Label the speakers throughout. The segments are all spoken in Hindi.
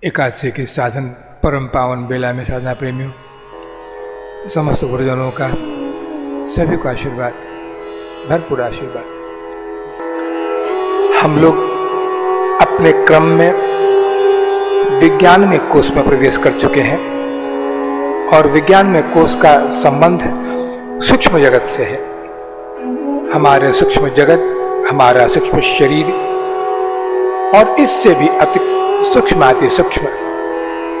Speaker 1: एकादशी की साधन परम पावन बेला में साधना प्रेमियों, समस्त गुरुजनों का सभी को आशीर्वाद, भरपूर आशीर्वाद। हम लोग अपने क्रम में विज्ञान में कोष में प्रवेश कर चुके हैं और विज्ञान में कोष का संबंध सूक्ष्म जगत से है। हमारे सूक्ष्म जगत, हमारा सूक्ष्म शरीर और इससे भी अति सूक्ष्म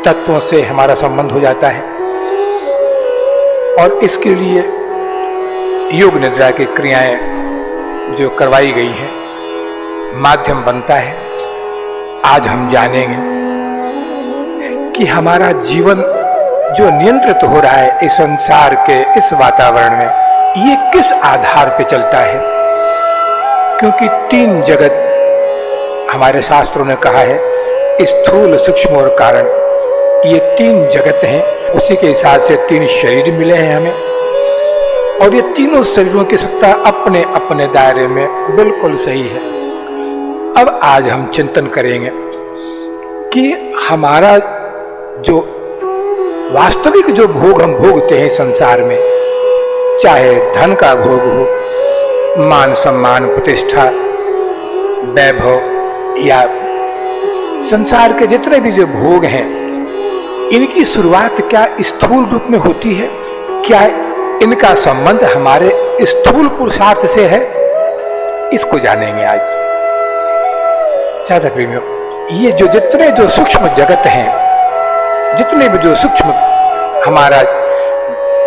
Speaker 1: तत्वों से हमारा संबंध हो जाता है और इसके लिए योग निद्रा की क्रियाएं जो करवाई गई हैं माध्यम बनता है। आज हम जानेंगे कि हमारा जीवन जो नियंत्रित हो रहा है इस संसार के इस वातावरण में, ये किस आधार पर चलता है। क्योंकि तीन जगत हमारे शास्त्रों ने कहा है, स्थूल, सूक्ष्म और कारण, ये तीन जगत हैं। उसी के हिसाब से तीन शरीर मिले हैं हमें और ये तीनों शरीरों की सत्ता अपने अपने दायरे में बिल्कुल सही है। अब आज हम चिंतन करेंगे कि हमारा जो वास्तविक जो भोग हम भोगते हैं संसार में, चाहे धन का भोग हो, मान सम्मान, प्रतिष्ठा, वैभव या संसार के जितने भी जो भोग हैं, इनकी शुरुआत क्या स्थूल रूप में होती है? क्या इनका संबंध हमारे स्थूल पुरुषार्थ से है? इसको जानेंगे आज। साधक प्रेमियों, ये जो जितने जो सूक्ष्म जगत हैं, जितने भी जो सूक्ष्म हमारा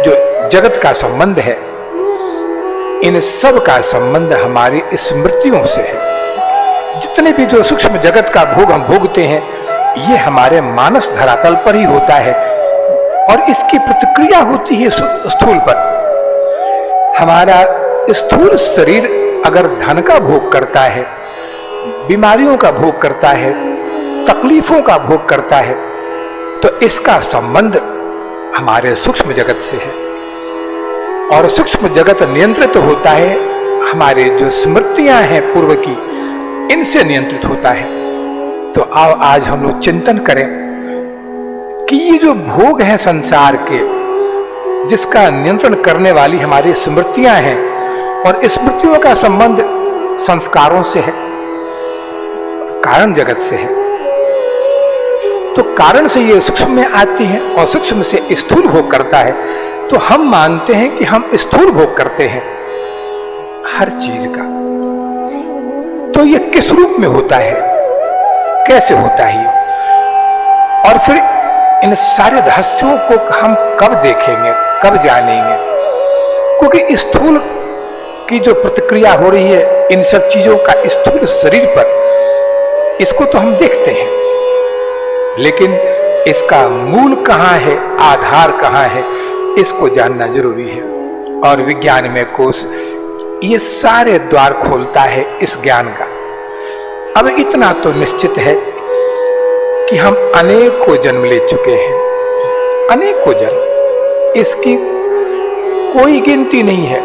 Speaker 1: जो जगत का संबंध है, इन सब का संबंध हमारी स्मृतियों से है। जितने भी जो सूक्ष्म जगत का भोग हम भोगते हैं, ये हमारे मानस धरातल पर ही होता है और इसकी प्रतिक्रिया होती है स्थूल पर। हमारा स्थूल शरीर अगर धन का भोग करता है, बीमारियों का भोग करता है, तकलीफों का भोग करता है, तो इसका संबंध हमारे सूक्ष्म जगत से है और सूक्ष्म जगत नियंत्रित होता है हमारे जो स्मृतियां हैं पूर्व की, इनसे नियंत्रित होता है। तो आओ आज हम लोग चिंतन करें कि ये जो भोग है संसार के, जिसका नियंत्रण करने वाली हमारी स्मृतियां हैं और स्मृतियों का संबंध संस्कारों से है, कारण जगत से है। तो कारण से ये सूक्ष्म में आती है और सूक्ष्म से स्थूल भोग करता है। तो हम मानते हैं कि हम स्थूल भोग करते हैं हर चीज का। तो ये किस रूप में होता है, कैसे होता है, और फिर इन सारे रहस्यों को हम कब देखेंगे, कब जानेंगे? क्योंकि स्थूल की जो प्रतिक्रिया हो रही है इन सब चीजों का स्थूल शरीर पर, इसको तो हम देखते हैं, लेकिन इसका मूल कहां है, आधार कहां है, इसको जानना जरूरी है। और विज्ञान में कोष ये सारे द्वार खोलता है इस ज्ञान का। अब इतना तो निश्चित है कि हम अनेकों जन्म ले चुके हैं, अनेकों जन्म, इसकी कोई गिनती नहीं है।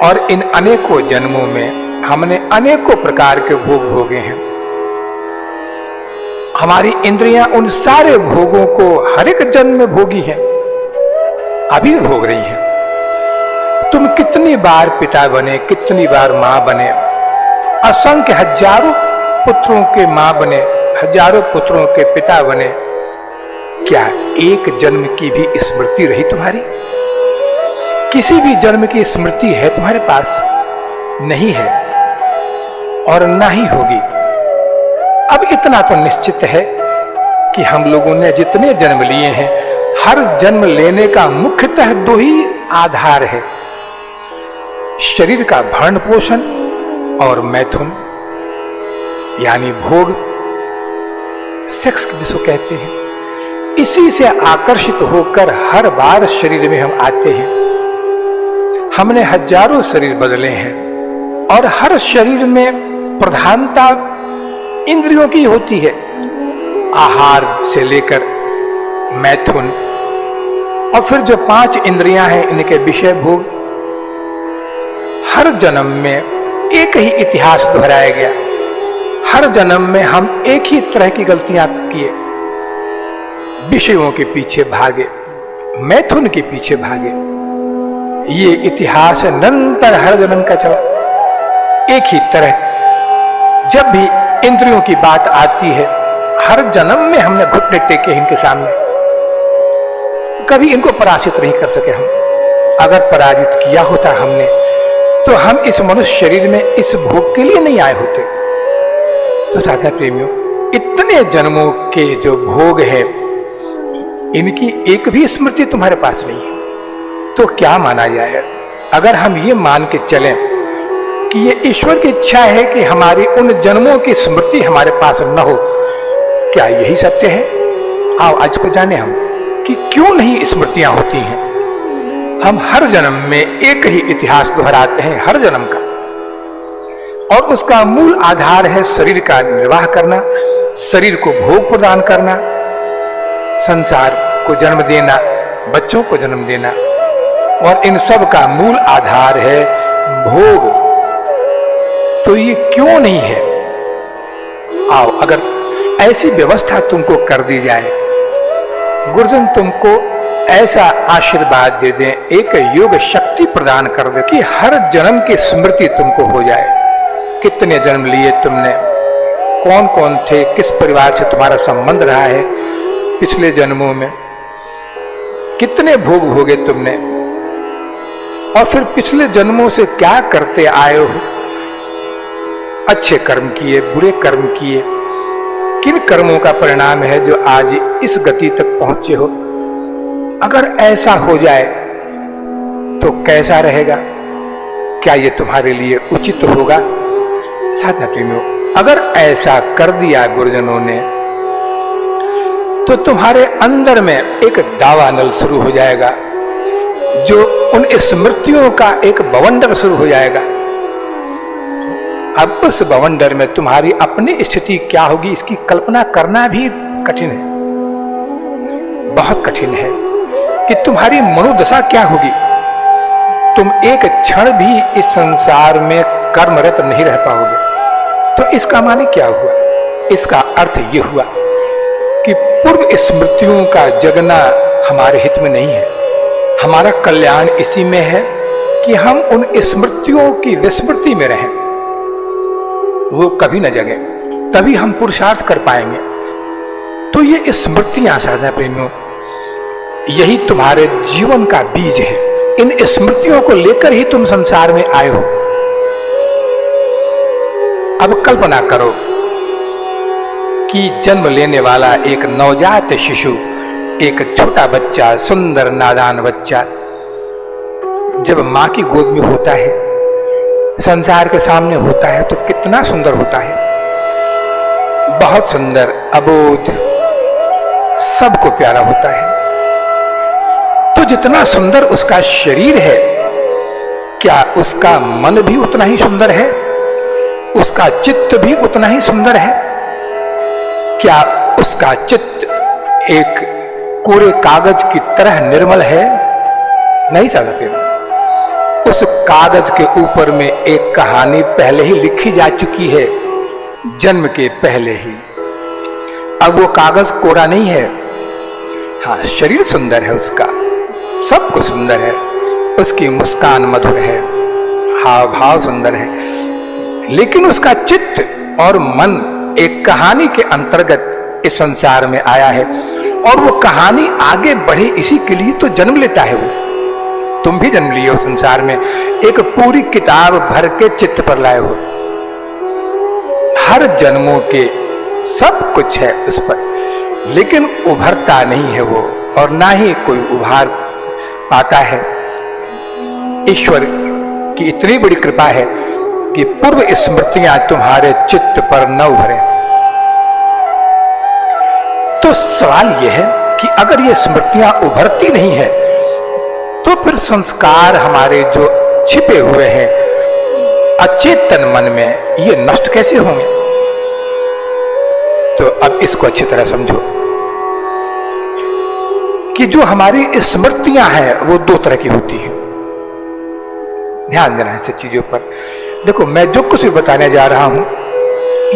Speaker 1: और इन अनेकों जन्मों में हमने अनेकों प्रकार के भोग भोगे हैं। हमारी इंद्रियां उन सारे भोगों को हर एक जन्म में भोगी हैं, अभी भोग रही हैं। तुम कितनी बार पिता बने, कितनी बार मां बने, असंख्य हजारों पुत्रों के मां बने, हजारों पुत्रों के पिता बने, क्या एक जन्म की भी स्मृति रही तुम्हारी? किसी भी जन्म की स्मृति है तुम्हारे पास? नहीं है और ना ही होगी। अब इतना तो निश्चित है कि हम लोगों ने जितने जन्म लिए हैं, हर जन्म लेने का मुख्यतः दो ही आधार है, शरीर का भरण पोषण और मैथुन यानी भोग, सेक्स जिसको कहते हैं। इसी से आकर्षित होकर हर बार शरीर में हम आते हैं। हमने हजारों शरीर बदले हैं और हर शरीर में प्रधानता इंद्रियों की होती है, आहार से लेकर मैथुन, और फिर जो 5 इंद्रियां हैं इनके विषय भोग। हर जन्म में एक ही इतिहास दोहराया गया, हर जन्म में हम एक ही तरह की गलतियां किए, विषयों के पीछे भागे, मैथुन के पीछे भागे। ये इतिहास निरंतर हर जन्म का चला। एक ही तरह जब भी इंद्रियों की बात आती है, हर जन्म में हमने घुटने टेके इनके सामने, कभी इनको पराजित नहीं कर सके हम। अगर पराजित किया होता हमने, तो हम इस मनुष्य शरीर में इस भोग के लिए नहीं आए होते। तो साधा प्रेमियों, इतने जन्मों के जो भोग है, इनकी एक भी स्मृति तुम्हारे पास नहीं है, तो क्या माना जाए? अगर हम ये मान के चलें कि ये ईश्वर की इच्छा है कि हमारी उन जन्मों की स्मृति हमारे पास न हो, क्या यही सत्य है? आओ आज को जाने हम कि क्यों नहीं स्मृतियां होती हैं। हम हर जन्म में एक ही इतिहास दोहराते हैं, हर जन्म का, और उसका मूल आधार है शरीर का निर्वाह करना, शरीर को भोग प्रदान करना, संसार को जन्म देना, बच्चों को जन्म देना, और इन सब का मूल आधार है भोग। तो ये क्यों नहीं है? आओ, अगर ऐसी व्यवस्था तुमको कर दी जाए, गुरुजन तुमको ऐसा आशीर्वाद दे दें, एक योग शक्ति प्रदान कर दे कि हर जन्म की स्मृति तुमको हो जाए। कितने जन्म लिए तुमने, कौन कौन थे, किस परिवार से तुम्हारा संबंध रहा है पिछले जन्मों में, कितने भोग भोगे तुमने, और फिर पिछले जन्मों से क्या करते आए हो, अच्छे कर्म किए, बुरे कर्म किए, किन कर्मों का परिणाम है जो आज इस गति तक पहुंचे हो। अगर ऐसा हो जाए तो कैसा रहेगा? क्या ये तुम्हारे लिए उचित होगा? साधना प्रेमियों, अगर ऐसा कर दिया गुरुजनों ने, तो तुम्हारे अंदर में एक दावानल शुरू हो जाएगा, जो उन स्मृतियों का एक बवंडर शुरू हो जाएगा। अब उस बवंडर में तुम्हारी अपनी स्थिति क्या होगी, इसकी कल्पना करना भी कठिन है, बहुत कठिन है कि तुम्हारी मनोदशा क्या होगी। तुम एक क्षण भी इस संसार में कर्मरत नहीं रह पाओगे। तो इसका माने क्या हुआ? इसका अर्थ यह हुआ कि पूर्व स्मृतियों का जगना हमारे हित में नहीं है। हमारा कल्याण इसी में है कि हम उन स्मृतियों की विस्मृति में रहें, वो कभी न जगे, तभी हम पुरुषार्थ कर पाएंगे। तो ये स्मृतियां साधना प्रेमियों, यही तुम्हारे जीवन का बीज है। इन स्मृतियों को लेकर ही तुम संसार में आए हो। अब कल्पना करो कि जन्म लेने वाला एक नवजात शिशु, एक छोटा बच्चा, सुंदर नादान बच्चा, जब मां की गोद में होता है, संसार के सामने होता है, तो कितना सुंदर होता है, बहुत सुंदर, अबोध, सबको प्यारा होता है। तो जितना सुंदर उसका शरीर है, क्या उसका मन भी उतना ही सुंदर है? उसका चित्त भी उतना ही सुंदर है? क्या उसका चित्त एक कोरे कागज की तरह निर्मल है? नहीं चाहते। उस कागज के ऊपर में एक कहानी पहले ही लिखी जा चुकी है, जन्म के पहले ही। अब वो कागज कोरा नहीं है। हाँ, शरीर सुंदर है उसका, सब कुछ सुंदर है, उसकी मुस्कान मधुर है, हाव भाव सुंदर है, लेकिन उसका चित्त और मन एक कहानी के अंतर्गत इस संसार में आया है, और वो कहानी आगे बढ़े इसी के लिए तो जन्म लेता है वो। तुम भी जन्म लिए हो संसार में, एक पूरी किताब भर के चित्त पर लाए हो। हर जन्मों के सब कुछ है उस पर, लेकिन उभरता नहीं है वो, और ना ही कोई उभार पाता है। ईश्वर की इतनी बड़ी कृपा है कि पूर्व स्मृतियां तुम्हारे चित्त पर न उभरे। तो सवाल यह है कि अगर ये स्मृतियां उभरती नहीं है, तो फिर संस्कार हमारे जो छिपे हुए हैं अचेतन मन में, ये नष्ट कैसे होंगे? तो अब इसको अच्छी तरह समझो कि जो हमारी स्मृतियां हैं वो दो तरह की होती हैं। ध्यान देना है सब चीजों पर। देखो, मैं जो कुछ भी बताने जा रहा हूं,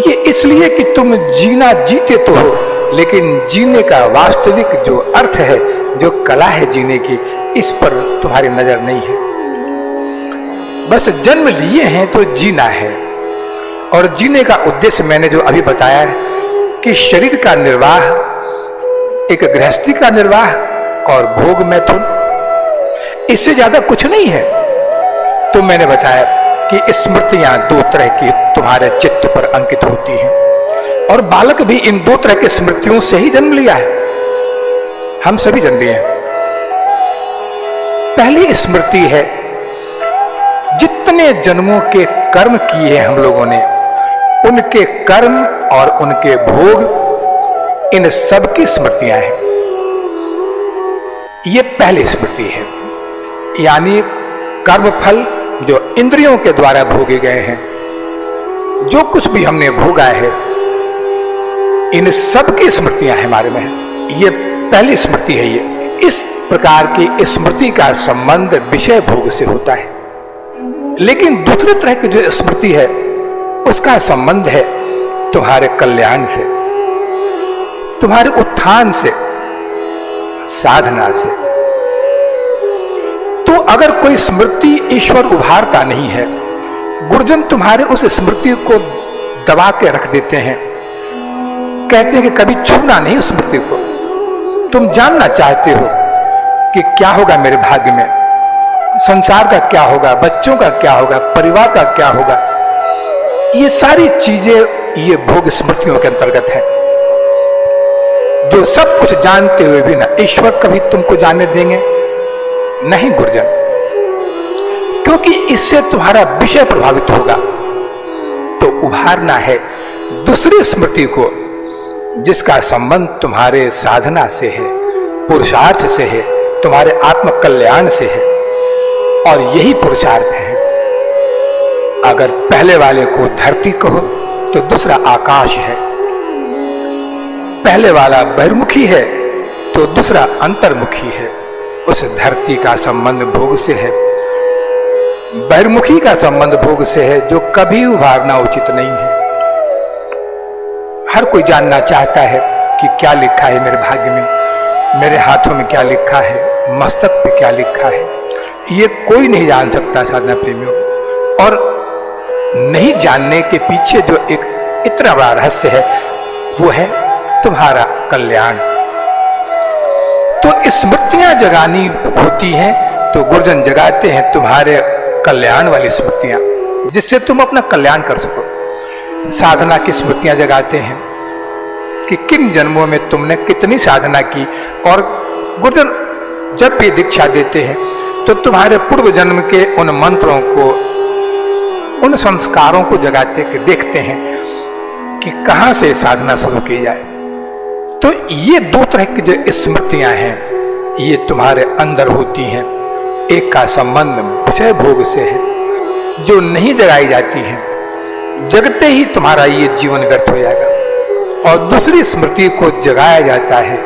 Speaker 1: ये इसलिए कि तुम जीना जीते तो हो, लेकिन जीने का वास्तविक जो अर्थ है, जो कला है जीने की, इस पर तुम्हारी नजर नहीं है। बस जन्म लिए हैं तो जीना है, और जीने का उद्देश्य मैंने जो अभी बताया है कि शरीर का निर्वाह, एक गृहस्थी का निर्वाह और भोग मैथुन, इससे ज्यादा कुछ नहीं है। तो मैंने बताया कि स्मृतियां दो तरह की तुम्हारे चित्त पर अंकित होती हैं, और बालक भी इन दो तरह की स्मृतियों से ही जन्म लिया है। हम सभी जन्म लिए हैं। पहली स्मृति है, जितने जन्मों के कर्म किए हैं हम लोगों ने, उनके कर्म और उनके भोग, इन सब की स्मृतियां हैं। ये पहली स्मृति है, यानी कर्म फल जो इंद्रियों के द्वारा भोगे गए हैं, जो कुछ भी हमने भोगा है, इन सब की स्मृतियां हमारे में है। ये पहली स्मृति है। ये इस प्रकार की स्मृति का संबंध विषय भोग से होता है। लेकिन दूसरी तरह की जो स्मृति है, उसका संबंध है तुम्हारे कल्याण से, तुम्हारे उत्थान से, साधना से। तो अगर कोई स्मृति ईश्वर उभारता नहीं है, गुरुजन तुम्हारे उस स्मृति को दबा के रख देते हैं, कहते हैं कि कभी छूना नहीं उस स्मृति को। तुम जानना चाहते हो कि क्या होगा मेरे भाग्य में, संसार का क्या होगा, बच्चों का क्या होगा, परिवार का क्या होगा। ये सारी चीजें ये भोग स्मृतियों के अंतर्गत है, जो सब कुछ जानते हुए भी ना ईश्वर कभी तुमको जानने देंगे नहीं गुरुजन, क्योंकि इससे तुम्हारा विषय प्रभावित होगा। तो उभारना है दूसरी स्मृति को, जिसका संबंध तुम्हारे साधना से है, पुरुषार्थ से है, तुम्हारे आत्म कल्याण से है, और यही पुरुषार्थ है। अगर पहले वाले को धरती कहो तो दूसरा आकाश है, पहले वाला बहिर्मुखी है तो दूसरा अंतर्मुखी है। उस धरती का संबंध भोग से है, बहिर्मुखी का संबंध भोग से है, जो कभी उभारना उचित नहीं है। हर कोई जानना चाहता है कि क्या लिखा है मेरे भाग्य में, मेरे हाथों में क्या लिखा है, मस्तक पे क्या लिखा है। ये कोई नहीं जान सकता साधना प्रेमियों, और नहीं जानने के पीछे जो एक इतना बड़ा रहस्य है, वो है तुम्हारा कल्याण। तो स्मृतियां जगानी होती हैं तो गुरुजन जगाते हैं तुम्हारे कल्याण वाली स्मृतियां, जिससे तुम अपना कल्याण कर सको। साधना की स्मृतियां जगाते हैं कि किन जन्मों में तुमने कितनी साधना की, और गुरुजन जब भी दीक्षा देते हैं तो तुम्हारे पूर्व जन्म के उन मंत्रों को, उन संस्कारों को जगाते के देखते हैं कि कहां से साधना शुरू की जाए। तो ये दो तरह की जो स्मृतियां हैं, ये तुम्हारे अंदर होती हैं। एक का संबंध विषय भोग से है, जो नहीं जगाई जाती है, जगते ही तुम्हारा ये जीवन व्यर्थ हो जाएगा। और दूसरी स्मृति को जगाया जाता है,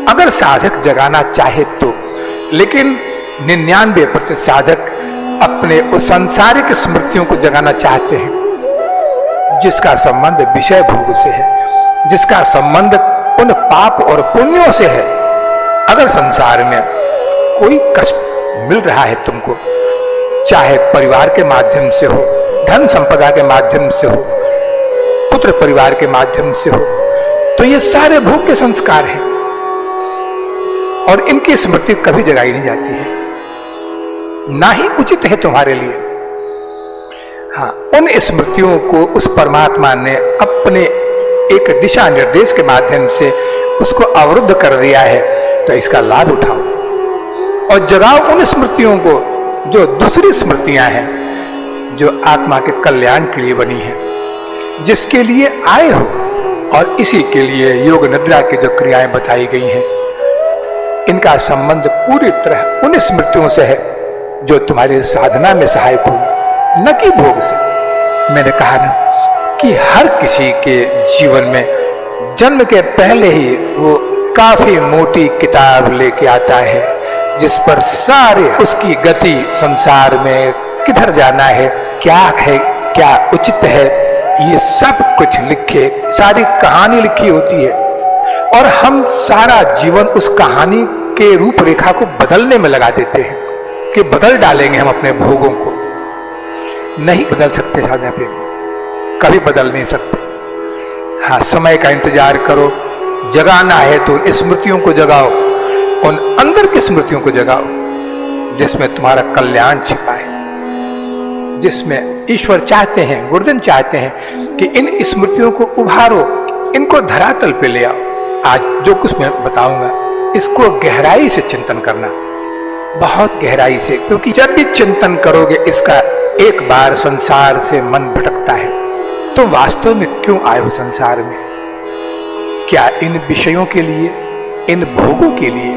Speaker 1: अगर साधक जगाना चाहे तो। लेकिन 99% साधक अपने उस सांसारिक स्मृतियों को जगाना चाहते हैं, जिसका संबंध विषय भोग से है, जिसका संबंध उन पाप और पुण्यों से है। अगर संसार में कोई कष्ट मिल रहा है तुमको, चाहे परिवार के माध्यम से हो, धन संपदा के माध्यम से हो, पुत्र परिवार के माध्यम से हो, तो ये सारे भोग के संस्कार हैं, और इनकी स्मृति कभी जगाई नहीं जाती है, ना ही उचित है तुम्हारे लिए। हाँ, उन स्मृतियों को उस परमात्मा ने अपने एक दिशा निर्देश के माध्यम से उसको अवरुद्ध कर दिया है, तो इसका लाभ उठाओ और जगाओ उन स्मृतियों को, जो दूसरी स्मृतियां हैं, जो आत्मा के कल्याण के लिए बनी है, जिसके लिए आए हो। और इसी के लिए योग निद्रा की जो क्रियाएं बताई गई हैं, इनका संबंध पूरी तरह उन स्मृतियों से है जो तुम्हारी साधना में सहायक हो, न कि भोग से। मैंने कहा ना कि हर किसी के जीवन में जन्म के पहले ही वो काफी मोटी किताब लेके आता है, जिस पर सारे उसकी गति संसार में किधर जाना है, क्या उचित है, ये सब कुछ लिखे, सारी कहानी लिखी होती है। और हम सारा जीवन उस कहानी के रूपरेखा को बदलने में लगा देते हैं कि बदल डालेंगे हम अपने भोगों को। नहीं बदल सकते साधना प्रेम, कभी बदल नहीं सकते। हाँ, समय का इंतजार करो, जगाना है तो स्मृतियों को जगाओ, उन अंदर की स्मृतियों को जगाओ जिसमें तुम्हारा कल्याण छिपा है, जिसमें ईश्वर चाहते हैं, गुरुजन चाहते हैं कि इन स्मृतियों को उभारो, इनको धरातल पे ले आओ। आज जो कुछ मैं बताऊंगा इसको गहराई से चिंतन करना, बहुत गहराई से, क्योंकि जब भी चिंतन करोगे इसका, एक बार संसार से मन भटकता है तो वास्तव में क्यों आए हो संसार में? क्या इन विषयों के लिए, इन भोगों के लिए?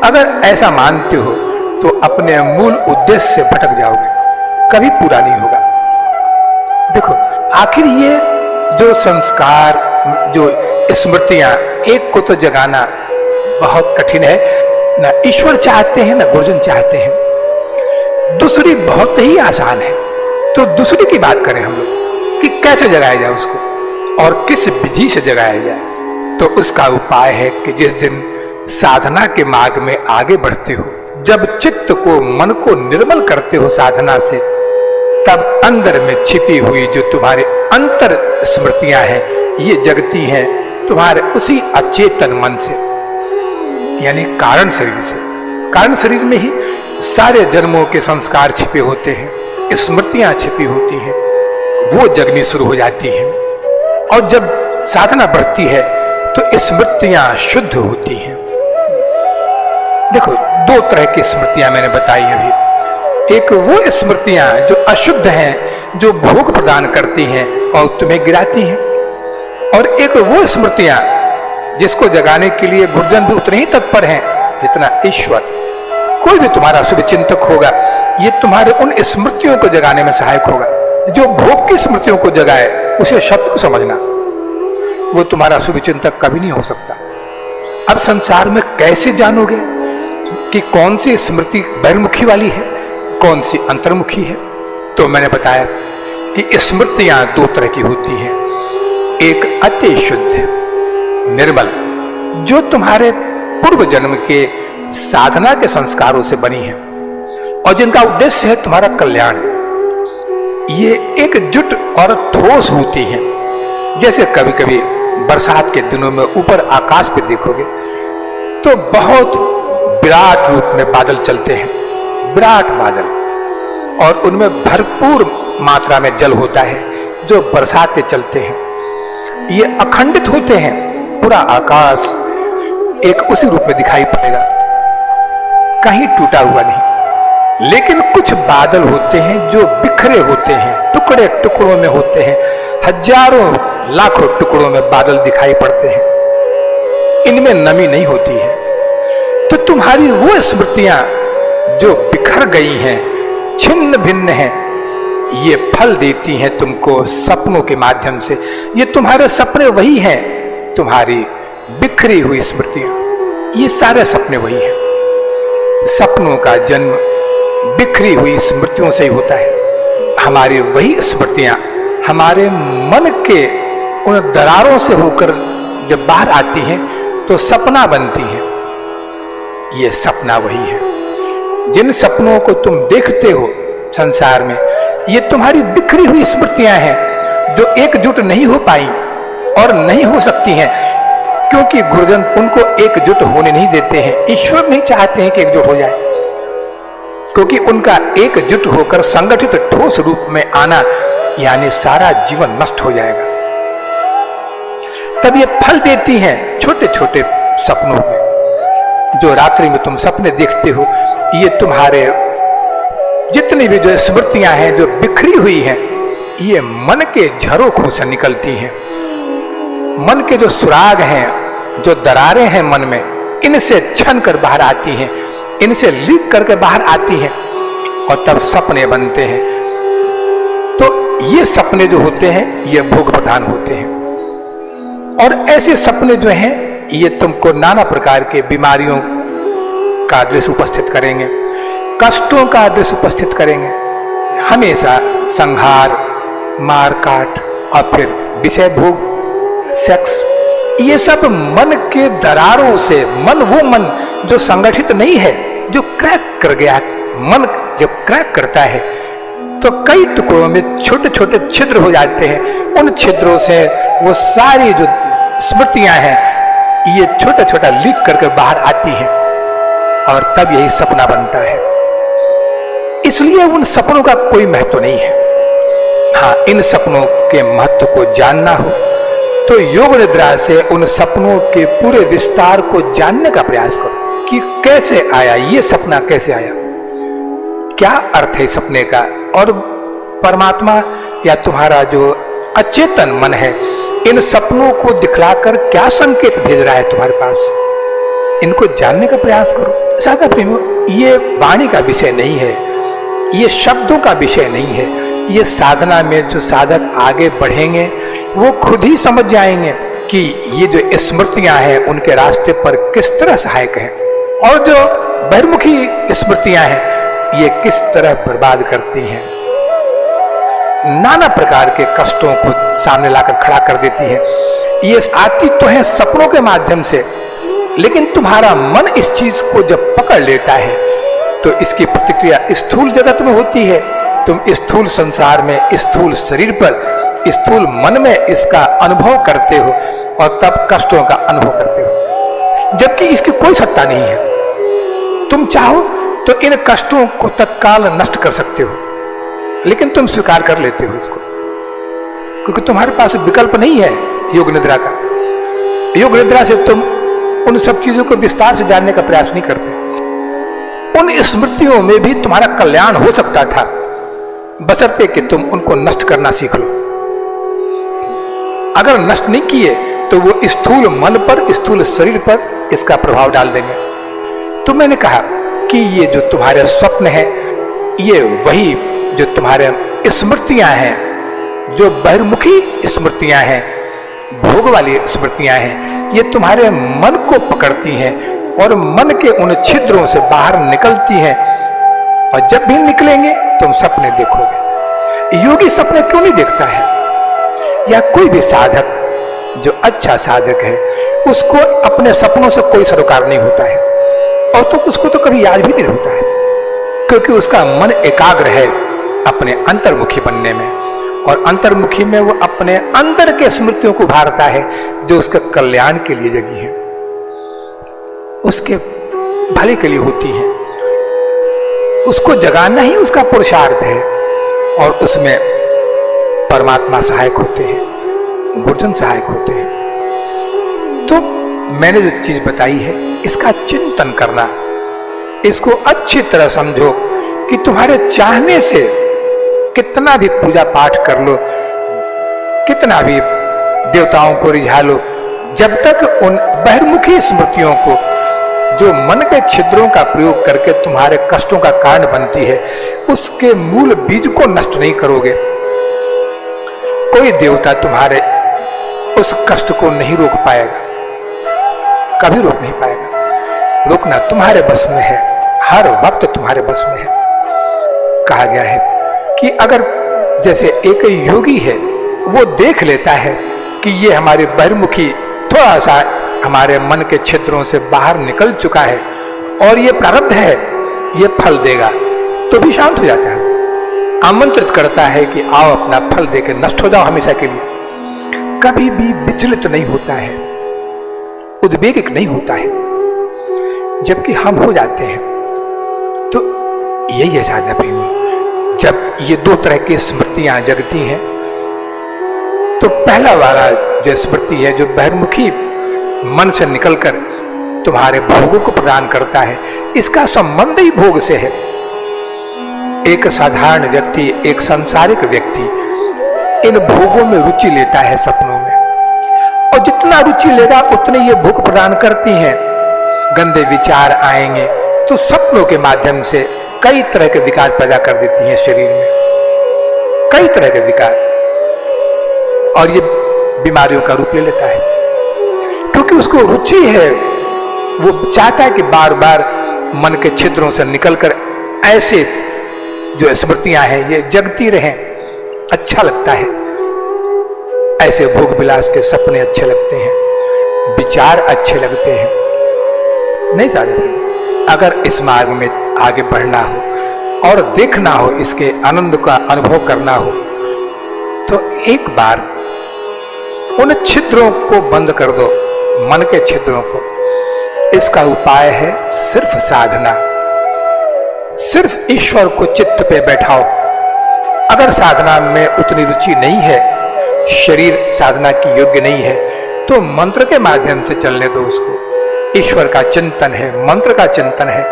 Speaker 1: अगर ऐसा मानते हो तो अपने मूल उद्देश्य से भटक जाओगे, कभी पूरा नहीं होगा। देखो, आखिर ये जो संस्कार, जो स्मृतियां, एक को तो जगाना बहुत कठिन है, ना ईश्वर चाहते हैं ना गुरुजन चाहते हैं। दूसरी बहुत ही आसान है। तो दूसरी की बात करें हम लोग कि कैसे जगाया जाए उसको और किस विधि से जगाया जाए। तो उसका उपाय है कि जिस दिन साधना के मार्ग में आगे बढ़ते हो, जब चित्त को, मन को निर्मल करते हो साधना से, तब अंदर में छिपी हुई जो तुम्हारे अंतर स्मृतियां हैं, ये जगती हैं तुम्हारे उसी अचेतन मन से, यानी कारण शरीर से। कारण शरीर में ही सारे जन्मों के संस्कार छिपे होते हैं, स्मृतियां छिपी होती हैं, वो जगनी शुरू हो जाती हैं। और जब साधना बढ़ती है तो स्मृतियां शुद्ध होती हैं। देखो, दो तरह की स्मृतियां मैंने बताई अभी। एक वो स्मृतियां जो अशुद्ध हैं, जो भोग प्रदान करती हैं और तुम्हें गिराती हैं, और एक वो स्मृतियां जिसको जगाने के लिए गुरुजन भी उतने ही तत्पर हैं जितना ईश्वर। कोई भी तुम्हारा शुभ चिंतक होगा, ये तुम्हारे उन स्मृतियों को जगाने में सहायक होगा। जो भोग की स्मृतियों को जगाए उसे शत्रु समझना, वो तुम्हारा शुभ चिंतक कभी नहीं हो सकता। अब संसार में कैसे जानोगे कि कौन सी स्मृति बहिर्मुखी वाली है, कौन सी अंतर्मुखी है? तो मैंने बताया कि स्मृतियां दो तरह की होती हैं। एक अति शुद्ध निर्मल, जो तुम्हारे पूर्व जन्म के साधना के संस्कारों से बनी है और जिनका उद्देश्य है तुम्हारा कल्याण। ये एकजुट और ठोस होती हैं। जैसे कभी कभी बरसात के दिनों में ऊपर आकाश पे देखोगे तो बहुत विराट रूप में बादल चलते हैं, विराट बादल, और उनमें भरपूर मात्रा में जल होता है जो बरसात पे चलते हैं। ये अखंडित होते हैं, पूरा आकाश एक उसी रूप में दिखाई पड़ेगा, कहीं टूटा हुआ नहीं। लेकिन कुछ बादल होते हैं जो बिखरे होते हैं, टुकड़े टुकड़ों में होते हैं, हजारों लाखों टुकड़ों में बादल दिखाई पड़ते हैं, इनमें नमी नहीं होती है। तो तुम्हारी वो स्मृतियां जो बिखर गई हैं, छिन्न भिन्न हैं, ये फल देती हैं तुमको सपनों के माध्यम से। ये तुम्हारे सपने वही हैं, तुम्हारी बिखरी हुई स्मृतियां, ये सारे सपने वही हैं। सपनों का जन्म बिखरी हुई स्मृतियों से ही होता है। हमारी वही स्मृतियां हमारे मन के उन दरारों से होकर जब बाहर आती हैं तो सपना बनती हैं। ये सपना वही है। जिन सपनों को तुम देखते हो संसार में, ये तुम्हारी बिखरी हुई स्मृतियां हैं जो एकजुट नहीं हो पाई और नहीं हो सकती हैं, क्योंकि गुरुजन उनको एकजुट होने नहीं देते हैं। ईश्वर नहीं चाहते हैं कि एकजुट हो जाए, क्योंकि उनका एकजुट होकर संगठित ठोस रूप में आना यानी सारा जीवन नष्ट हो जाएगा। तब ये फल देती हैं छोटे छोटे सपनों में। जो रात्रि में तुम सपने देखते हो, ये तुम्हारे जितनी भी जो स्मृतियां हैं जो बिखरी हुई हैं, ये मन के झरोखों से निकलती हैं। मन के जो सुराग हैं, जो दरारें हैं मन में, इनसे छन कर बाहर आती हैं, इनसे लीक करके बाहर आती हैं और तब सपने बनते हैं। तो ये सपने जो होते हैं ये भोग प्रधान होते हैं, और ऐसे सपने जो हैं ये तुमको नाना प्रकार के बीमारियों का दृश्य उपस्थित करेंगे, कष्टों का दृश्य उपस्थित करेंगे, हमेशा संहार, मार काट और फिर विषय भोग, सेक्स, ये सब मन के दरारों से, वो मन जो संगठित नहीं है, जो क्रैक कर गया। मन जब क्रैक करता है तो कई टुकड़ों में छोटे छोटे छिद्र हो जाते हैं। उन छिद्रों से वो सारी जो स्मृतियां हैं, ये छोटा छोटा लीक करके बाहर आती हैं और तब यही सपना बनता है। इसलिए उन सपनों का कोई महत्व नहीं है। हाँ, इन सपनों के महत्व को जानना हो तो योग निद्रा से उन सपनों के पूरे विस्तार को जानने का प्रयास करो कि कैसे आया ये सपना, कैसे आया, क्या अर्थ है सपने का, और परमात्मा या तुम्हारा जो अचेतन मन है इन सपनों को दिखलाकर क्या संकेत भेज रहा है तुम्हारे पास। इनको जानने का प्रयास करो। साधा प्रेमियों, ये वाणी का विषय नहीं है, ये शब्दों का विषय नहीं है। ये साधना में जो साधक आगे बढ़ेंगे वो खुद ही समझ जाएंगे कि ये जो स्मृतियां हैं उनके रास्ते पर किस तरह सहायक है, और जो बहिर्मुखी स्मृतियां हैं ये किस तरह बर्बाद करती हैं, नाना प्रकार के कष्टों को सामने लाकर खड़ा कर देती है। ये आती तो है सपनों के माध्यम से, लेकिन तुम्हारा मन इस चीज को जब पकड़ लेता है तो इसकी प्रतिक्रिया स्थूल जगत में होती है। तुम स्थूल संसार में, स्थूल शरीर पर, स्थूल मन में इसका अनुभव करते हो और तब कष्टों का अनुभव करते हो, जबकि इसकी कोई सत्ता नहीं है। तुम चाहो तो इन कष्टों को तत्काल नष्ट कर सकते हो, लेकिन तुम स्वीकार कर लेते हो इसको, क्योंकि तुम्हारे पास विकल्प नहीं है योग निद्रा का। योग निद्रा से तुम उन सब चीजों को विस्तार से जानने का प्रयास नहीं करते। उन स्मृतियों में भी तुम्हारा कल्याण हो सकता था, बशर्ते कि तुम उनको नष्ट करना सीख लो। अगर नष्ट नहीं किए तो वो स्थूल मन पर, स्थूल शरीर पर इसका प्रभाव डाल देंगे। तो मैंने कहा कि ये जो तुम्हारे स्वप्न है, ये वही जो तुम्हारे स्मृतियां हैं, जो बहिर्मुखी स्मृतियां हैं, भोग वाली स्मृतियां हैं, ये तुम्हारे मन को पकड़ती हैं और मन के उन छिद्रों से बाहर निकलती हैं, और जब भी निकलेंगे तुम सपने देखोगे। योगी सपने क्यों नहीं देखता है, या कोई भी साधक जो अच्छा साधक है उसको अपने सपनों से कोई सरोकार नहीं होता है, और तो उसको तो कभी याद भी नहीं होता है, क्योंकि उसका मन एकाग्र है अपने अंतर्मुखी बनने में, और अंतर्मुखी में वो अपने अंदर के स्मृतियों को उभारता है जो उसके कल्याण के लिए जगी है, उसके भले के लिए होती है। उसको जगाना ही उसका पुरुषार्थ है, और उसमें परमात्मा सहायक होते हैं, गुरुजन सहायक होते हैं। तो मैंने जो चीज बताई है इसका चिंतन करना, इसको अच्छी तरह समझो कि तुम्हारे चाहने से कितना भी पूजा पाठ कर लो, कितना भी देवताओं को रिझा लो, जब तक उन बहिर्मुखी स्मृतियों को जो मन के छिद्रों का प्रयोग करके तुम्हारे कष्टों का कारण बनती है, उसके मूल बीज को नष्ट नहीं करोगे, कोई देवता तुम्हारे उस कष्ट को नहीं रोक पाएगा, कभी रोक नहीं पाएगा। रोकना तुम्हारे बस में है, हर वक्त तुम्हारे बस में है। कहा गया है कि अगर जैसे एक योगी है, वो देख लेता है कि ये हमारे बहिर्मुखी थोड़ा सा हमारे मन के छिद्रों से बाहर निकल चुका है और ये प्रारब्ध है, ये फल देगा, तो भी शांत हो जाता है, आमंत्रित करता है कि आओ अपना फल देकर नष्ट हो जाओ हमेशा के लिए। कभी भी विचलित नहीं होता है, उद्वेगित नहीं होता है, जबकि हम हो जाते हैं। तो यही है साधना प्रेमी, जब ये दो तरह की स्मृतियां जगती हैं, तो पहला वाला जो स्मृति है, जो बहिर्मुखी मन से निकलकर तुम्हारे भोगों को प्रदान करता है, इसका संबंध ही भोग से है। एक साधारण व्यक्ति, एक सांसारिक व्यक्ति इन भोगों में रुचि लेता है सपनों में, और जितना रुचि लेगा उतने ये भोग प्रदान करती हैं। गंदे विचार आएंगे तो सपनों के माध्यम से कई तरह के विकार पैदा कर देती हैं शरीर में, कई तरह के विकार, और ये बीमारियों का रूप ले लेता है, क्योंकि उसको रुचि है, वो चाहता है कि बार बार मन के छिद्रों से निकलकर ऐसे जो स्मृतियां हैं ये जगती रहें, अच्छा लगता है, ऐसे भोग विलास के सपने अच्छे लगते हैं। विचार अच्छे लगते हैं, नहीं साधक। अगर इस मार्ग में आगे बढ़ना हो और देखना हो, इसके आनंद का अनुभव करना हो, तो एक बार उन छिद्रों को बंद कर दो, मन के छिद्रों को। इसका उपाय है सिर्फ साधना, सिर्फ ईश्वर को चित्त पे बैठाओ। अगर साधना में उतनी रुचि नहीं है, शरीर साधना की योग्य नहीं है, तो मंत्र के माध्यम से चलने दो उसको। ईश्वर का चिंतन है, मंत्र का चिंतन है,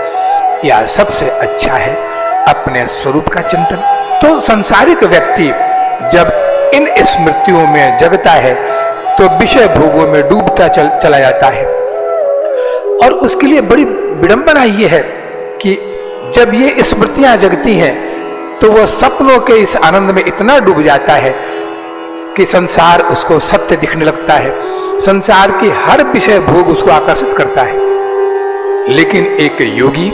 Speaker 1: या सबसे अच्छा है अपने स्वरूप का चिंतन। तो संसारिक व्यक्ति जब इन स्मृतियों में जगता है तो विषय भोगों में डूबता चला जाता है। और उसके लिए बड़ी विडंबना ये है कि जब ये स्मृतियां जगती हैं तो वह सपनों के इस आनंद में इतना डूब जाता है कि संसार उसको सत्य दिखने लगता है, संसार की हर विषय भोग उसको आकर्षित करता है। लेकिन एक योगी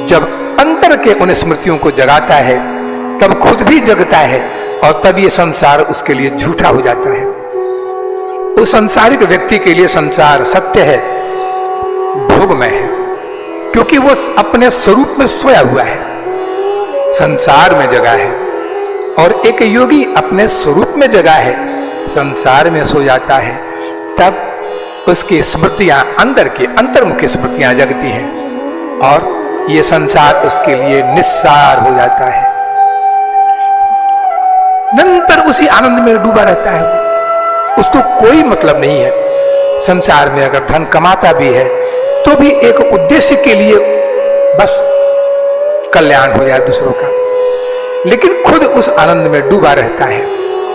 Speaker 1: जब अंतर के उन स्मृतियों को जगाता है तब खुद भी जगता है, और तब ये संसार उसके लिए झूठा हो जाता है। उस संसारिक व्यक्ति के लिए संसार सत्य है, भोगमय है, क्योंकि वो अपने स्वरूप में सोया हुआ है, संसार में जगा है। और एक योगी अपने स्वरूप में जगा है, संसार में सो जाता है, तब उसकी स्मृतियां अंदर की अंतर्मुखी स्मृतियां जगती हैं और ये संसार उसके लिए निस्सार हो जाता है। निरंतर उसी आनंद में डूबा रहता है, उसको कोई मतलब नहीं है। संसार में अगर धन कमाता भी है तो भी एक उद्देश्य के लिए, बस कल्याण हो जाए दूसरों का, लेकिन खुद उस आनंद में डूबा रहता है।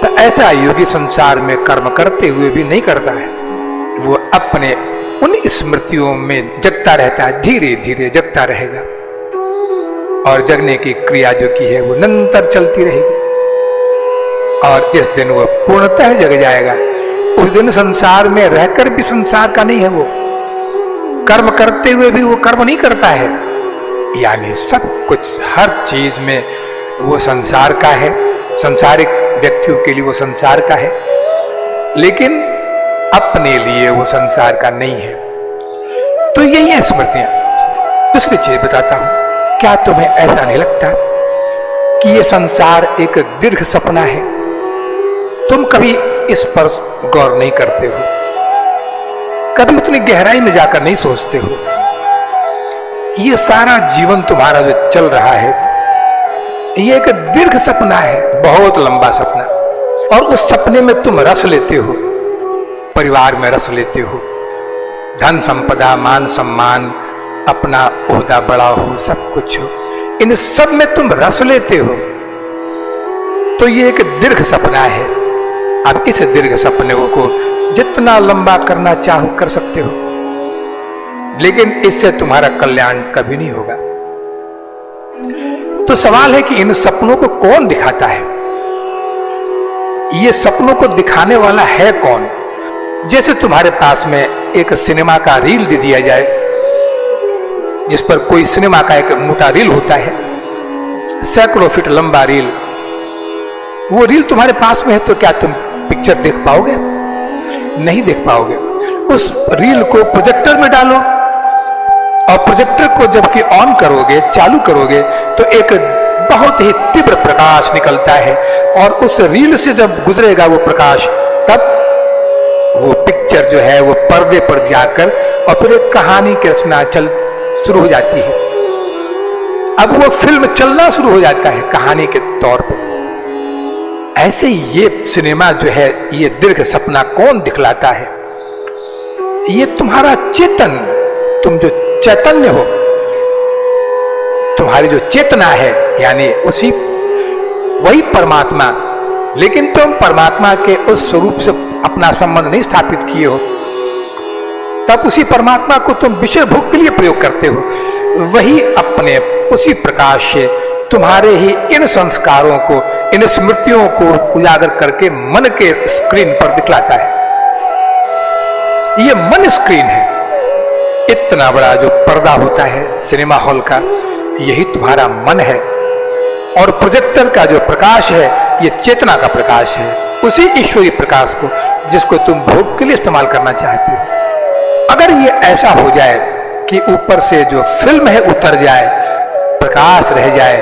Speaker 1: तो ऐसा योगी संसार में कर्म करते हुए भी नहीं करता है, वो अपने उन स्मृतियों में जगता रहता है, धीरे धीरे जगता रहेगा। और जगने की क्रिया जो की है वो निरंतर चलती रहेगी, और जिस दिन वो पूर्णतः जग जाएगा उस दिन संसार में रहकर भी संसार का नहीं है, वो कर्म करते हुए भी वो कर्म नहीं करता है। यानी सब कुछ, हर चीज में वो संसार का है, संसारिक व्यक्तियों के लिए वो संसार का है, लेकिन अपने लिए वो संसार का नहीं है। तो यही है स्मृतियां। दूसरी चीज बताता हूं, क्या तुम्हें ऐसा नहीं लगता कि ये संसार एक दीर्घ सपना है? तुम कभी इस पर गौर नहीं करते हो, कभी उतनी गहराई में जाकर नहीं सोचते हो। ये सारा जीवन तुम्हारा जो चल रहा है, ये एक दीर्घ सपना है, बहुत लंबा सपना। और उस सपने में तुम रस लेते हो, परिवार में रस लेते हो, धन संपदा, मान सम्मान, अपना ओहदा बड़ा हो, सब कुछ हो, इन सब में तुम रस लेते हो। तो ये एक दीर्घ सपना है। आप इस दीर्घ सपने को जितना लंबा करना चाहो कर सकते हो, लेकिन इससे तुम्हारा कल्याण कभी नहीं होगा। तो सवाल है कि इन सपनों को कौन दिखाता है? ये सपनों को दिखाने वाला है कौन? जैसे तुम्हारे पास में एक सिनेमा का रील दे दिया जाए, जिस पर कोई सिनेमा का एक मोटा रील होता है, सैकड़ों फीट लंबा रील, वो रील तुम्हारे पास में है, तो क्या तुम पिक्चर देख पाओगे? नहीं देख पाओगे। उस रील को प्रोजेक्टर में डालो, और प्रोजेक्टर को जबकि ऑन करोगे, चालू करोगे, तो एक बहुत ही तीव्र प्रकाश निकलता है, और उस रील से जब गुजरेगा वो प्रकाश, तब वो पिक्चर जो है वो पर्दे पर जाकर और फिर एक कहानी की रचना शुरू हो जाती है। अब वो फिल्म चलना शुरू हो जाता है कहानी के तौर पर। ऐसे ये सिनेमा जो है, ये दीर्घ सपना कौन दिखलाता है? ये तुम्हारा चेतन, तुम जो चैतन्य हो, तुम्हारी जो चेतना है, यानी उसी वही परमात्मा, लेकिन तुम परमात्मा के उस स्वरूप से अपना संबंध नहीं स्थापित किए हो, तब उसी परमात्मा को तुम विषय भोग के लिए प्रयोग करते हो। वही अपने उसी प्रकाश से तुम्हारे ही इन संस्कारों को, इन स्मृतियों को उजागर करके मन के स्क्रीन पर दिखलाता है। ये मन स्क्रीन है, इतना बड़ा जो पर्दा होता है सिनेमा हॉल का, यही तुम्हारा मन है। और प्रोजेक्टर का जो प्रकाश है, ये चेतना का प्रकाश है, उसी ईश्वरीय प्रकाश को जिसको तुम भोग के लिए इस्तेमाल करना चाहते हो। अगर ये ऐसा हो जाए कि ऊपर से जो फिल्म है उतर जाए, प्रकाश रह जाए,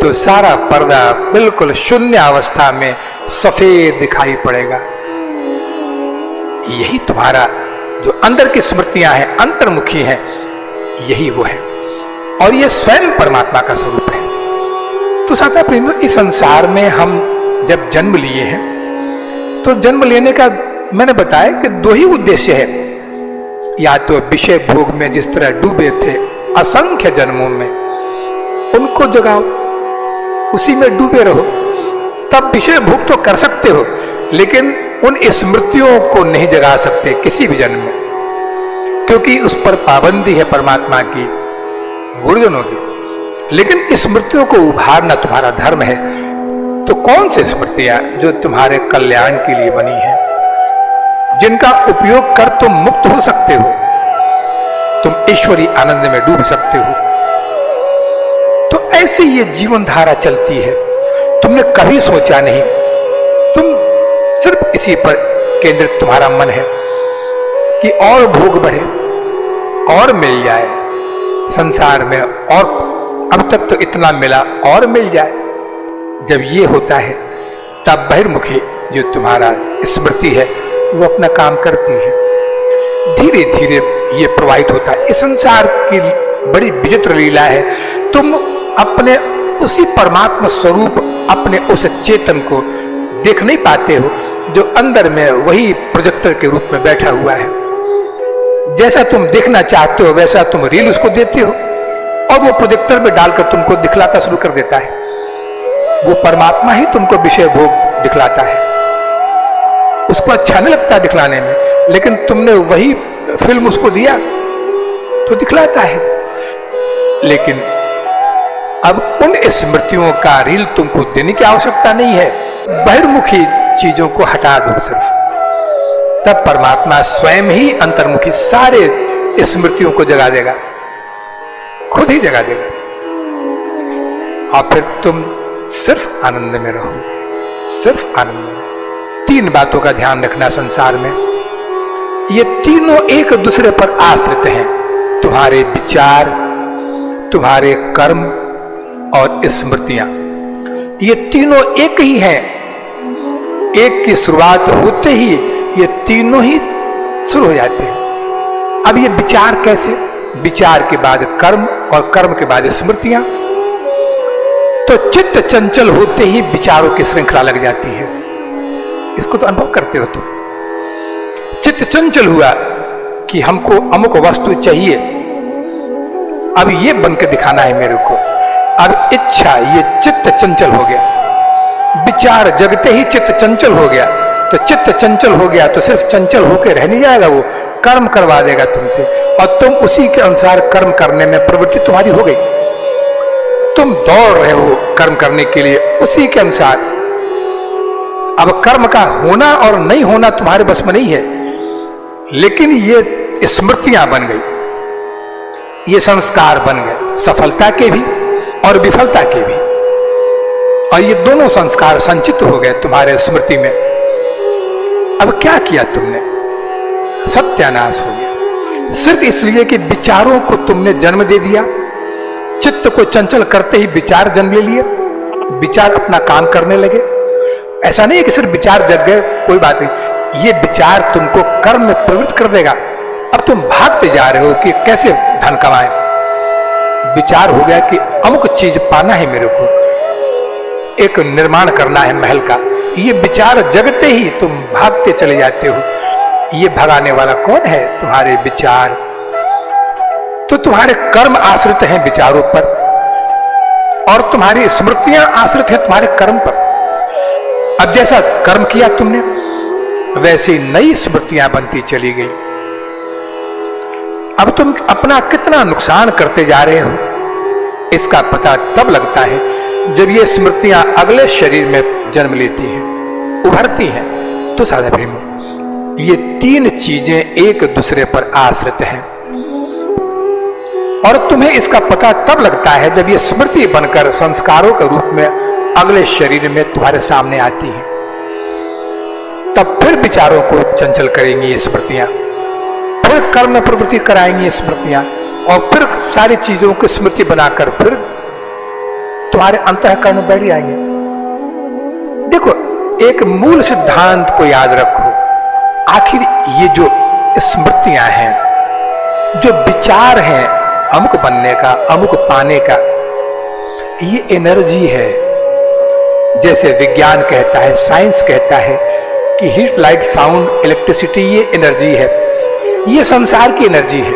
Speaker 1: तो सारा पर्दा बिल्कुल शून्य अवस्था में सफेद दिखाई पड़ेगा। यही तुम्हारा जो अंदर की स्मृतियां हैं, अंतर्मुखी हैं, यही वो है, और ये स्वयं परमात्मा का स्वरूप है। तो साथा प्रेम, इस संसार में हम जब जन्म लिए हैं, तो जन्म लेने का मैंने बताया कि दो ही उद्देश्य है। या तो विषय भोग में जिस तरह डूबे थे असंख्य जन्मों में, उनको जगाओ, उसी में डूबे रहो, तब विषय भोग तो कर सकते हो, लेकिन उन स्मृतियों को नहीं जगा सकते किसी भी जन्म में, क्योंकि उस पर पाबंदी है परमात्मा की, गुरुजनों की। लेकिन स्मृतियों को उभारना तुम्हारा धर्म है। तो कौन सी स्मृतियां जो तुम्हारे कल्याण के लिए बनी है, जिनका उपयोग कर तुम मुक्त हो सकते हो, तुम ईश्वरी आनंद में डूब सकते हो। तो ऐसे ये जीवन धारा चलती है। तुमने कभी सोचा नहीं, तुम सिर्फ इसी पर केंद्रित तुम्हारा मन है कि और भोग बढ़े, और मिल जाए संसार में, और अब तक तो इतना मिला और मिल जाए। जब ये होता है तब बहिर्मुखी जो तुम्हारा स्मृति है वो अपना काम करती है, धीरे धीरे ये प्रवाहित होता है। इस संसार की बड़ी विचित्र लीला है। तुम अपने उसी परमात्मा स्वरूप, अपने उस चेतन को देख नहीं पाते हो जो अंदर में वही प्रोजेक्टर के रूप में बैठा हुआ है। जैसा तुम देखना चाहते हो वैसा तुम रील उसको देते हो, और वो प्रोजेक्टर में डालकर तुमको दिखलाता शुरू कर देता है। वो परमात्मा ही तुमको विषय भोग दिखलाता है, उसको अच्छा नहीं लगता दिखलाने में, लेकिन तुमने वही फिल्म उसको दिया तो दिखलाता है। लेकिन अब उन स्मृतियों का रील तुमको देने की आवश्यकता नहीं है, बहिर्मुखी चीजों को हटा दो सिर्फ, तब परमात्मा स्वयं ही अंतर्मुखी सारे स्मृतियों को जगा देगा, खुद ही जगा देगा, और फिर तुम सिर्फ आनंद में रहो, सिर्फ आनंद में। तीन बातों का ध्यान रखना संसार में, ये तीनों एक दूसरे पर आश्रित हैं। तुम्हारे विचार, तुम्हारे कर्म और स्मृतियां, ये तीनों एक ही हैं। एक की शुरुआत होते ही ये तीनों ही शुरू हो जाते हैं। अब ये विचार कैसे? विचार के बाद कर्म और कर्म के बाद स्मृतियां। तो चित्त चंचल होते ही विचारों की श्रृंखला लग जाती है। इसको तो अनुभव करते हो तुम। चित्त चंचल हुआ कि हमको अमुक वस्तु चाहिए, अब ये बन के दिखाना है मेरे को। अब इच्छा, ये चित्त चंचल हो गया। विचार जगते ही चित्त चंचल हो गया। तो चित्त चंचल हो गया तो सिर्फ चंचल होकर रह नहीं जाएगा, वो कर्म करवा देगा तुमसे, और तुम उसी के अनुसार कर्म करने में प्रवृत्ति तुम्हारी हो गई। तुम दौड़ रहे हो कर्म करने के लिए उसी के अनुसार। अब कर्म का होना और नहीं होना तुम्हारे बस में नहीं है, लेकिन ये स्मृतियां बन गई, ये संस्कार बन गए, सफलता के भी और विफलता के भी। और ये दोनों संस्कार संचित हो गए तुम्हारे स्मृति में। अब क्या किया तुमने? सत्यानाश हो गया, सिर्फ इसलिए कि विचारों को तुमने जन्म दे दिया। चित्त को चंचल करते ही विचार जन्म ले लिए, विचार अपना काम करने लगे। ऐसा नहीं है कि सिर्फ विचार जग गए, कोई बात नहीं, ये विचार तुमको कर्म में प्रवृत्त कर देगा। अब तुम भागते जा रहे हो कि कैसे धन कमाएं। विचार हो गया कि अमुक चीज पाना है मेरे को, एक निर्माण करना है महल का। ये विचार जगते ही तुम भागते चले जाते हो। ये भगाने वाला कौन है? तुम्हारे विचार। तो तुम्हारे कर्म आश्रित हैं विचारों पर, और तुम्हारी स्मृतियां आश्रित हैं तुम्हारे कर्म पर। अब जैसा कर्म किया तुमने, वैसी नई स्मृतियां बनती चली गई। अब तुम अपना कितना नुकसान करते जा रहे हो, इसका पता तब लगता है जब ये स्मृतियां अगले शरीर में जन्म लेती हैं, उभरती हैं। तो साधा प्रेम, ये तीन चीजें एक दूसरे पर आश्रित हैं, और तुम्हें इसका पता तब लगता है जब ये स्मृति बनकर संस्कारों के रूप में अगले शरीर में तुम्हारे सामने आती है। तब फिर विचारों को चंचल करेंगी ये स्मृतियां, फिर कर्म में प्रवृत्ति कराएंगी स्मृतियां, और फिर सारी चीजों की स्मृति बनाकर फिर तुम्हारे अंतःकरण में बैठ जाएंगे। देखो, एक मूल सिद्धांत को याद रखो, आखिर ये जो स्मृतियां हैं, जो विचार हैं अमुक बनने का, अमुक पाने का, ये एनर्जी है। जैसे विज्ञान कहता है, साइंस कहता है कि हीट, लाइट, साउंड, इलेक्ट्रिसिटी ये एनर्जी है, ये संसार की एनर्जी है।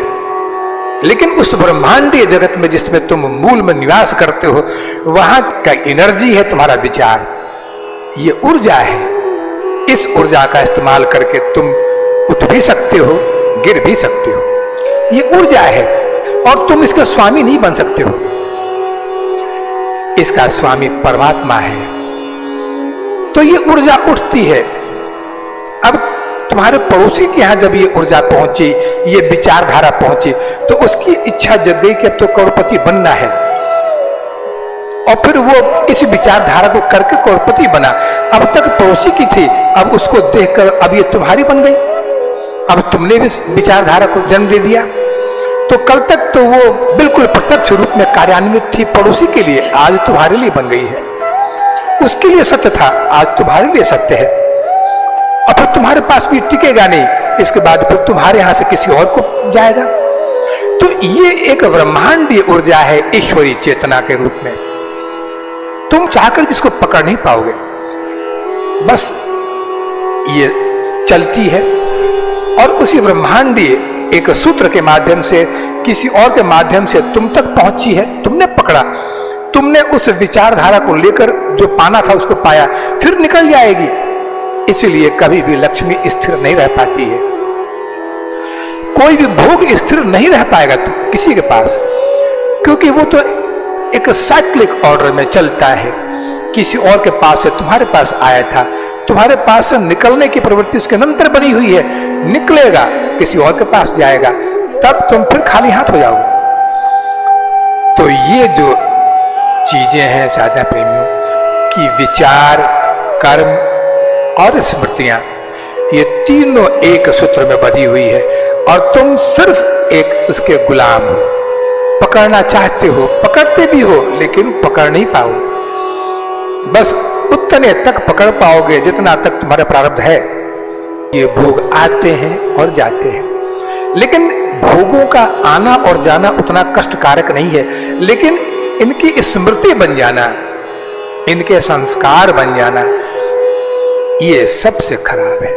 Speaker 1: लेकिन उस ब्रह्मांडीय जगत में जिसमें तुम मूल में निवास करते हो, वहां का एनर्जी है तुम्हारा विचार, ये ऊर्जा है। इस ऊर्जा का इस्तेमाल करके तुम उठ भी सकते हो, गिर भी सकते हो, ये ऊर्जा है, और तुम इसका स्वामी नहीं बन सकते हो। इसका स्वामी परमात्मा है। तो ये ऊर्जा उठती है। अब तुम्हारे पड़ोसी के यहां जब ये ऊर्जा पहुंची, ये विचारधारा पहुंची, तो उसकी इच्छा जग गई कि अब तो करोड़पति बनना है, और फिर वो इस विचारधारा को करके करोड़पति बना। अब तक पड़ोसी की थी, अब उसको देखकर अब ये तुम्हारी बन गई। अब तुमने भी विचारधारा को जन्म दे दिया। तो कल तक तो वो बिल्कुल प्रत्यक्ष रूप में कार्यान्वित थी पड़ोसी के लिए, आज तुम्हारे लिए बन गई है। उसके लिए सत्य था, आज तुम्हारे लिए सत्य है। और फिर तुम्हारे पास भी टिकेगा नहीं, इसके बाद फिर तुम्हारे यहां से किसी और को जाएगा। तो ये एक ब्रह्मांडीय ऊर्जा है, ईश्वरीय चेतना के रूप में। तुम चाहकर इसको पकड़ नहीं पाओगे, बस ये चलती है, और उसी ब्रह्मांडीय एक सूत्र के माध्यम से, किसी और के माध्यम से तुम तक पहुंची है। तुमने पकड़ा, तुमने उस विचारधारा को लेकर जो पाना था उसको पाया, फिर निकल जाएगी। इसलिए कभी भी लक्ष्मी स्थिर नहीं रह पाती है। कोई भी भोग स्थिर नहीं रह पाएगा किसी के पास, क्योंकि वो तो एक साइक्लिक ऑर्डर में चलता है। किसी और के पास से तुम्हारे पास आया था, तुम्हारे पास से निकलने की प्रवृत्ति उसके अंदर बनी हुई है, निकलेगा, किसी और के पास जाएगा, तब तुम फिर खाली हाथ हो जाओगे। तो ये जो चीजें हैं साधना प्रेमियों की, विचार, कर्म और स्मृतियां, ये तीनों एक सूत्र में बंधी हुई है, और तुम सिर्फ एक उसके गुलाम हो। पकड़ना चाहते हो, पकड़ते भी हो, लेकिन पकड़ नहीं पाओ। बस उतने तक पकड़ पाओगे जितना तक तुम्हारा प्रारब्ध है। ये भोग आते हैं और जाते हैं, लेकिन भोगों का आना और जाना उतना कष्टकारक नहीं है, लेकिन इनकी स्मृति बन जाना, इनके संस्कार बन जाना, ये सबसे खराब है।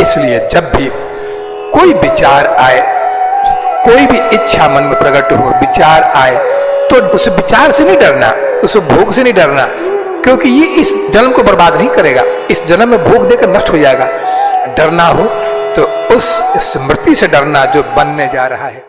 Speaker 1: इसलिए जब भी कोई विचार आए, कोई भी इच्छा मन में प्रकट हो, विचार आए, तो उस विचार से नहीं डरना, उस भोग से नहीं डरना, क्योंकि ये इस जन्म को बर्बाद नहीं करेगा, इस जन्म में भोग देकर नष्ट हो जाएगा। डरना हो तो उस स्मृति से डरना जो बनने जा रहा है।